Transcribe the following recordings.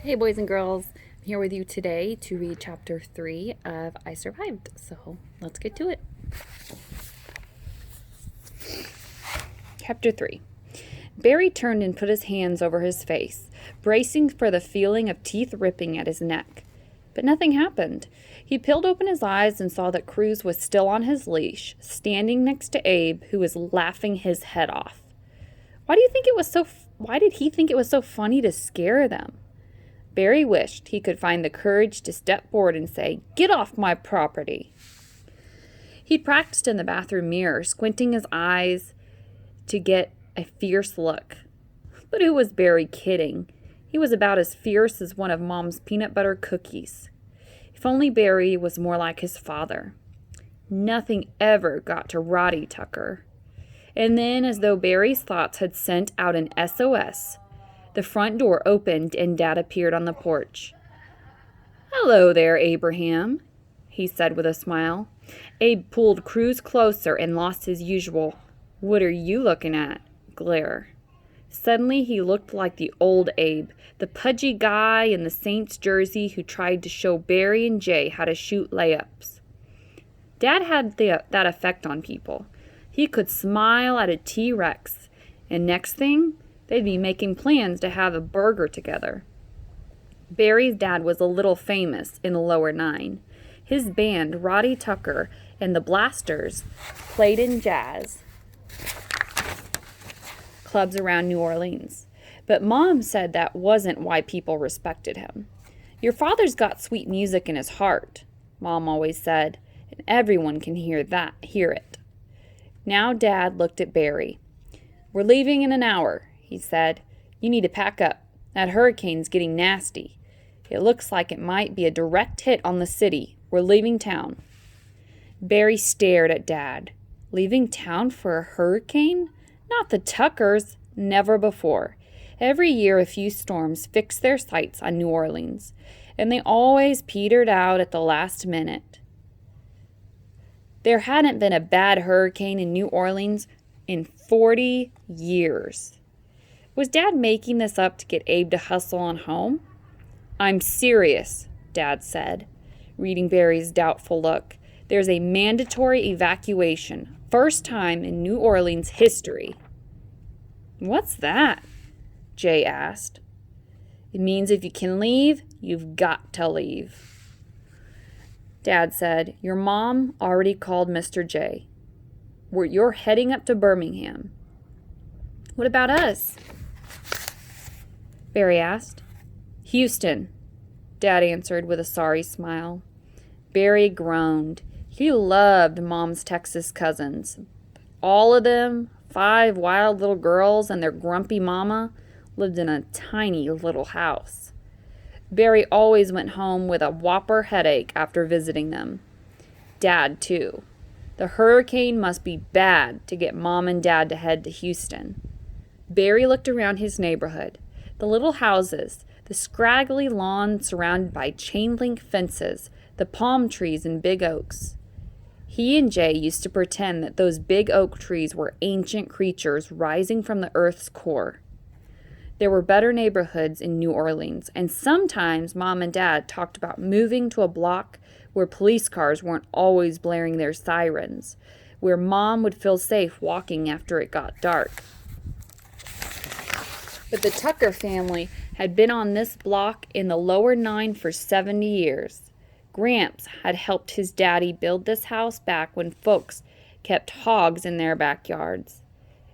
Hey, boys and girls. I'm here with you today to read chapter 3 of I Survived. So let's get to it. Chapter 3. Barry turned and put his hands over his face, bracing for the feeling of teeth ripping at his neck. But nothing happened. He peeled open his eyes and saw that Cruz was still on his leash, standing next to Abe, who was laughing his head off. Why did he think it was so funny to scare them? Barry wished he could find the courage to step forward and say, "Get off my property." He'd practiced in the bathroom mirror, squinting his eyes to get a fierce look. But who was Barry kidding? He was about as fierce as one of Mom's peanut butter cookies. If only Barry was more like his father. Nothing ever got to Roddy Tucker. And then, as though Barry's thoughts had sent out an SOS, the front door opened and Dad appeared on the porch. "Hello there, Abraham," he said with a smile. Abe pulled Cruz closer and lost his usual "what are you looking at?" glare. Suddenly he looked like the old Abe, the pudgy guy in the Saints jersey who tried to show Barry and Jay how to shoot layups. Dad had that effect on people. He could smile at a T-Rex, and next thing, they'd be making plans to have a burger together. Barry's dad was a little famous in the lower 9. His band, Roddy Tucker and the Blasters, played in jazz clubs around New Orleans. But Mom said that wasn't why people respected him. "Your father's got sweet music in his heart," Mom always said, and everyone can hear it. Now Dad looked at Barry. "We're leaving in an hour," he said. "You need to pack up. That hurricane's getting nasty. It looks like it might be a direct hit on the city. We're leaving town." Barry stared at Dad. Leaving town for a hurricane? Not the Tuckers. Never before. Every year a few storms fixed their sights on New Orleans, and they always petered out at the last minute. There hadn't been a bad hurricane in New Orleans in 40 years. Was Dad making this up to get Abe to hustle on home? "I'm serious," Dad said, reading Barry's doubtful look. "There's a mandatory evacuation. First time in New Orleans history." "What's that?" Jay asked. "It means if you can leave, you've got to leave." Dad said, "Your mom already called Mr. J. You're heading up to Birmingham." "What about us?" Barry asked. "Houston," Dad answered with a sorry smile. Barry groaned. He loved Mom's Texas cousins. All of them, 5 wild little girls and their grumpy mama, lived in a tiny little house. Barry always went home with a whopper headache after visiting them. Dad, too. The hurricane must be bad to get Mom and Dad to head to Houston. Barry looked around his neighborhood. The little houses, the scraggly lawn surrounded by chain-link fences, the palm trees and big oaks. He and Jay used to pretend that those big oak trees were ancient creatures rising from the earth's core. There were better neighborhoods in New Orleans, and sometimes Mom and Dad talked about moving to a block where police cars weren't always blaring their sirens, where Mom would feel safe walking after it got dark. But the Tucker family had been on this block in the lower 9 for 70 years. Gramps had helped his daddy build this house back when folks kept hogs in their backyards.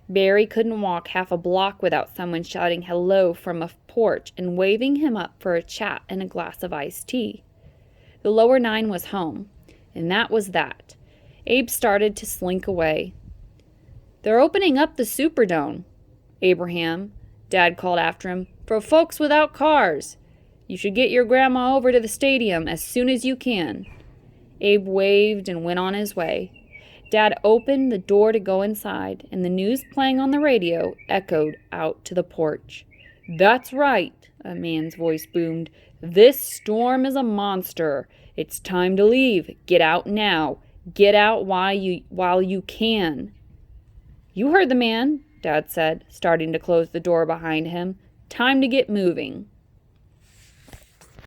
Barry couldn't walk half a block without someone shouting hello from a porch and waving him up for a chat and a glass of iced tea. The lower 9 was home, and that was that. Abe started to slink away. "They're opening up the Superdome, Abraham," Dad called after him, "for folks without cars. You should get your grandma over to the stadium as soon as you can." Abe waved and went on his way. Dad opened the door to go inside, and the news playing on the radio echoed out to the porch. "That's right," a man's voice boomed. "This storm is a monster. It's time to leave. Get out now. Get out while you can." "You heard the man," Dad said, starting to close the door behind him. "Time to get moving."